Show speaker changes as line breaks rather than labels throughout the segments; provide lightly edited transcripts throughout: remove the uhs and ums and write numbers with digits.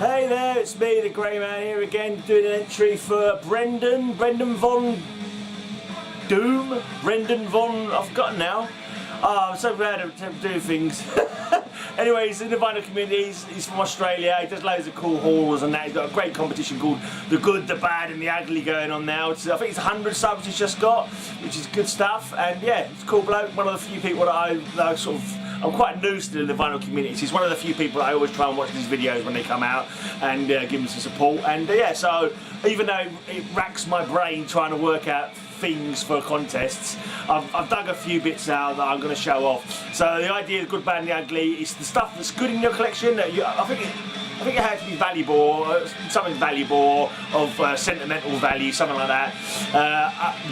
Hey there, it's me, the Grey Man, here again, doing an entry for Brendan Von Doom? Brendan Von, I've forgotten now. Oh, I'm so glad to do things. Anyway, he's in the vinyl community, he's from Australia, he does loads of cool hauls and that. He's got a great competition called The Good, The Bad and The Ugly going on now. I think it's 100 subs he's just got, which is good stuff. And yeah, it's a cool bloke, one of the few people that I sort of, I'm quite new still in the vinyl community. He's one of the few people that I always try and watch these videos when they come out and give him some support. And yeah, so even though it racks my brain trying to work out things for contests, I've dug a few bits out that I'm going to show off. So the idea of the good, bad and the ugly is the stuff that's good in your collection. That I think it has to be valuable, or something valuable, of sentimental value, something like that.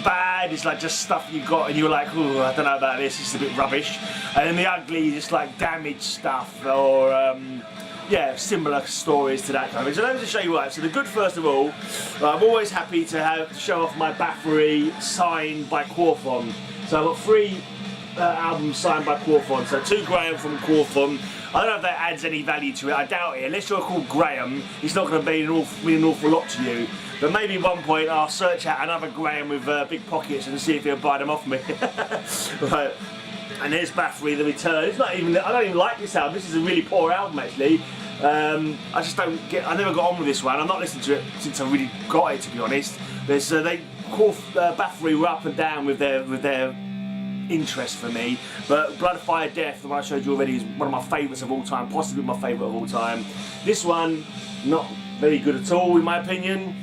Bad is like just stuff you got and you're like, oh, I don't know about this, it's a bit rubbish. And then the ugly is just like damaged stuff, or yeah, similar stories to that kind of thing. So let me just show you what. So the good, first of all, I'm always happy to show off my Bathory signed by Quorthon. So I've got 3 albums signed by Quorthon. So 2 Graham from Quorthon. I don't know if that adds any value to it, I doubt it. Unless you're called Graham, it's not going to be an awful lot to you. But maybe at one point I'll search out another Graham with big pockets and see if he'll buy them off me. Right. And here's Bathory, The Return. It's not even, I don't even like this album. This is a really poor album actually. I just don't get, I never got on with this one. I've not listened to it since I really got it, to be honest. There's, Bathory were up and down with their interest for me, but Blood, Fire, Death, the one I showed you already, is one of my favourites of all time, possibly my favourite of all time. This one, not very good at all in my opinion.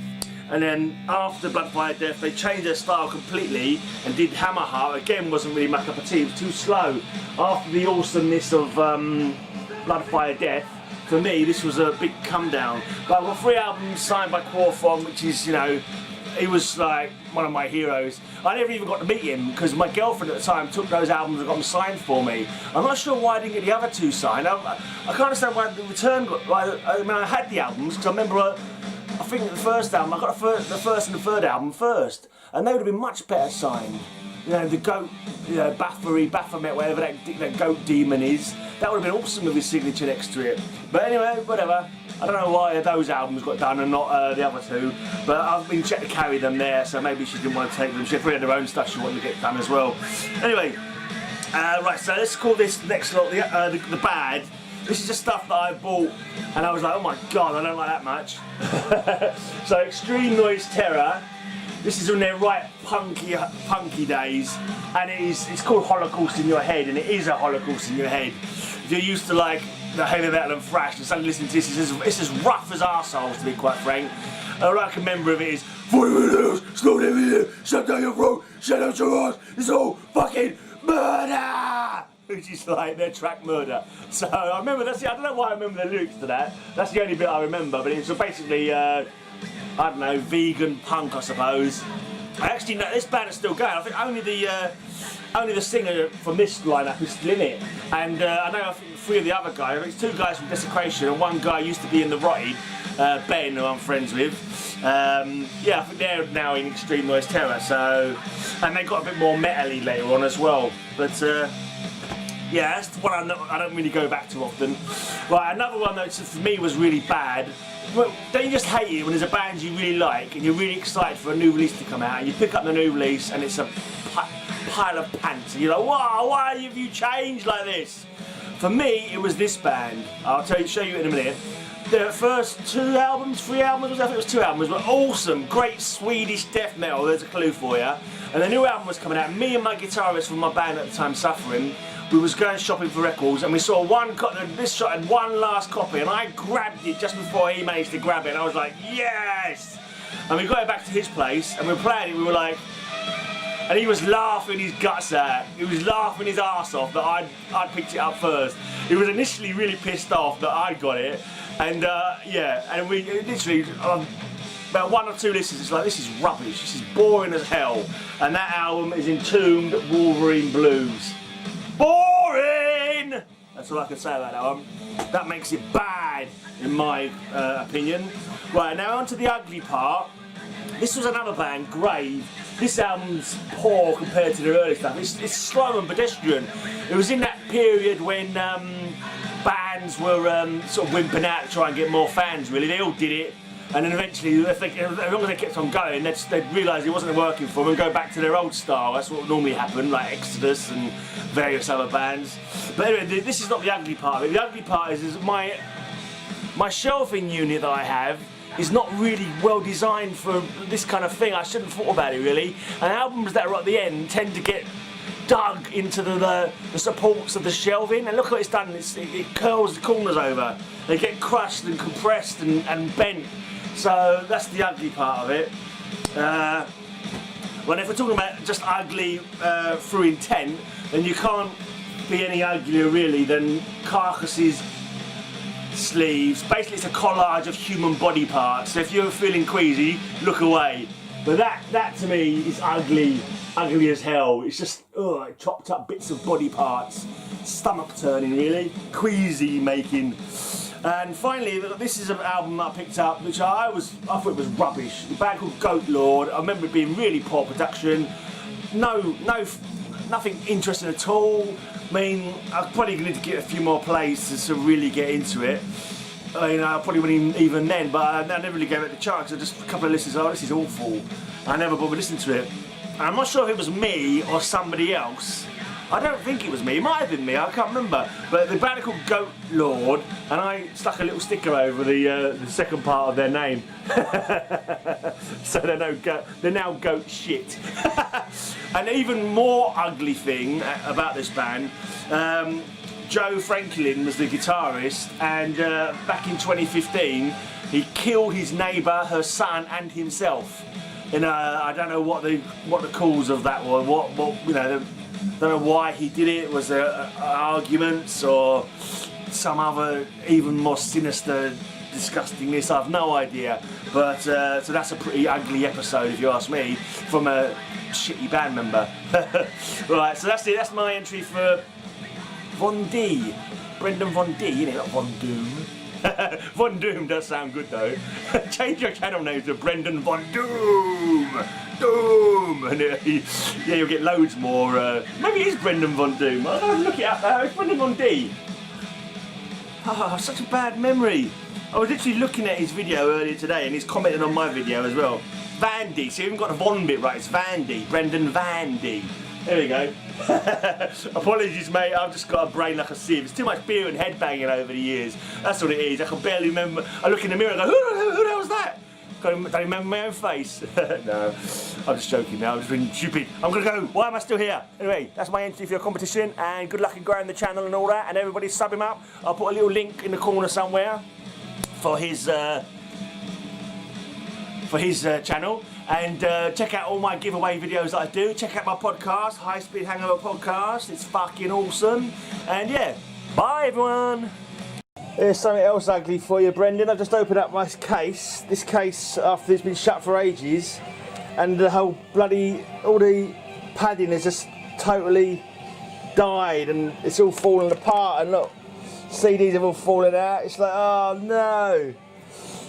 And then after Blood, Fire, Death, they changed their style completely and did Hammerheart. Again, wasn't really my cup of tea, it was too slow. After the awesomeness of Blood, Fire, Death, for me this was a big come down. But I've got 3 albums signed by Quorthon, which is, you know, he was like one of my heroes. I never even got to meet him because my girlfriend at the time took those albums and got them signed for me. I'm not sure why I didn't get the other 2 signed. I can't understand why The Return got, I mean, I had the albums because I remember I think the first album, I got the first and the third album first, and they would have been much better signed. You know, the goat, you know, Bathory, Baphomet, whatever that goat demon is, that would have been awesome with his signature next to it. But anyway, whatever. I don't know why those albums got done and not the other 2, but I've been checked to carry them there, so maybe she didn't want to take them. She probably had her own stuff she wanted to get done as well. Anyway, right, so let's call this next lot the bad. This is just stuff that I bought and I was like, oh my god, I don't like that much. So Extreme Noise Terror. This is when they're right punky days, and it's called Holocaust in Your Head, and it is a Holocaust in your head. If you're used to like the heavy metal and thrash, and suddenly listening to this, it's as rough as arseholes, to be quite frank. All I can remember of it is 40 minutes, slow down here, shut down your throat, shut out your eyes, it's all fucking murder! Which is like their track Murder. So I remember, I don't know why I remember the lyrics to that. That's the only bit I remember, but it's basically, I don't know, vegan punk, I suppose. I actually know this band is still going. I think only the singer from this lineup is still in it. And I know, I think 3 of the other guys, it's 2 guys from Desecration and 1 guy used to be in The Rotted, Ben, who I'm friends with. Yeah, I think they're now in Extreme Noise Terror, so, and they got a bit more metal-y later on as well. But yeah, that's the one I don't really go back to often. Right, another one that for me was really bad. Well, don't you just hate it when there's a band you really like and you're really excited for a new release to come out and you pick up the new release and it's a pile of pants and you're like, wow, why have you changed like this? For me, it was this band. I'll show you in a minute. The first 3 albums, I think it was 2 albums, were awesome, great Swedish death metal, there's a clue for you. And the new album was coming out, me and my guitarist from my band at the time, Suffering, we was going shopping for records and we saw this shot had 1 last copy and I grabbed it just before he managed to grab it and I was like, yes! And we got it back to his place and we were playing it, we were like, and he was laughing his guts out, he was laughing his arse off that I'd picked it up first. He was initially really pissed off that I'd got it, and yeah, and we literally, about 1 or 2 listens, it's like, this is rubbish, this is boring as hell. And that album is Entombed Wolverine Blues. Boring! That's all I can say about that album. That makes it bad, in my opinion. Right, now on to the ugly part. This was another band, Grave. This album's poor compared to the early stuff. It's slow and pedestrian. It was in that period when bands were sort of wimping out to try and get more fans. Really, they all did it, and then eventually, as long as they kept on going, they'd realise it wasn't working for them and go back to their old style. That's what normally happened, like Exodus and various other bands. But anyway, this is not the ugly part of it. The ugly part is my shelving unit that I have is not really well designed for this kind of thing. I shouldn't have thought about it really. And albums that are at the end tend to get dug into the supports of the shelving, and look what it's done. It curls the corners over. They get crushed and compressed and bent. So that's the ugly part of it. Well, if we're talking about just ugly through intent, then you can't be any uglier really than Carcass's sleeves. Basically it's a collage of human body parts, so if you're feeling queasy, look away. But that to me is ugly as hell. It's just chopped up bits of body parts, stomach turning really, queasy making. And finally, this is an album I picked up which I thought it was rubbish. A band called Goat Lord. I remember it being really poor production, nothing interesting at all. I mean, I'm probably going to get a few more plays to really get into it. I mean, I probably wouldn't even then, but I never really gave it the chance. Just a couple of listens, oh, this is awful. I never bothered listening to it. And I'm not sure if it was me or somebody else. I don't think it was me. It might have been me. I can't remember. But the band are called Goat Lord, and I stuck a little sticker over the second part of their name, so they're now Goat Shit. An even more ugly thing about this band. Joe Franklin was the guitarist, and back in 2015 he killed his neighbour, her son, and himself. And I don't know what the cause of that was. What you know. Don't know why he did it. Was there arguments or some other even more sinister disgustingness? I've no idea. But so that's a pretty ugly episode, if you ask me, from a shitty band member. Right, so that's it. That's my entry for Von D. Brendan Von D, innit? Not Von Doom. Von Doom does sound good though. Change your channel name to Brendan Von Doom. Doom, and yeah, you'll get loads more. Maybe it is Brendan Von Doom. I'll have to look it up now. It's Brendan Von D. Oh, such a bad memory. I was literally looking at his video earlier today, and he's commenting on my video as well. Vandy. So you haven't got the Von bit right. It's Vandy. Brendan Vandy. There we go. Apologies, mate. I've just got a brain like a sieve. It's too much beer and headbanging over the years. That's what it is. I can barely remember. I look in the mirror and go, who the hell was that? Don't remember my own face. No, I'm just joking now. I'm just being stupid. I'm gonna go. Why am I still here? Anyway, that's my entry for your competition, and good luck in growing the channel and all that. And everybody sub him up. I'll put a little link in the corner somewhere for his channel. And check out all my giveaway videos that I do. Check out my podcast, High Speed Hangover Podcast. It's fucking awesome. And yeah, bye everyone. Here's something else ugly for you, Brendan. I've just opened up my case. This case, after it's been shut for ages, and the whole all the padding has just totally died, and it's all falling apart. And look, CDs have all fallen out. It's like, oh no.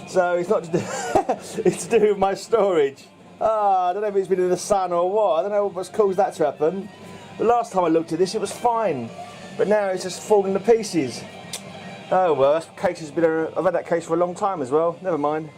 So it's not to do, it's to do with my storage. I don't know if it's been in the sun or what. I don't know what's caused that to happen. The last time I looked at this, it was fine, but now it's just falling to pieces. Oh well, that case has been. I've had that case for a long time as well. Never mind.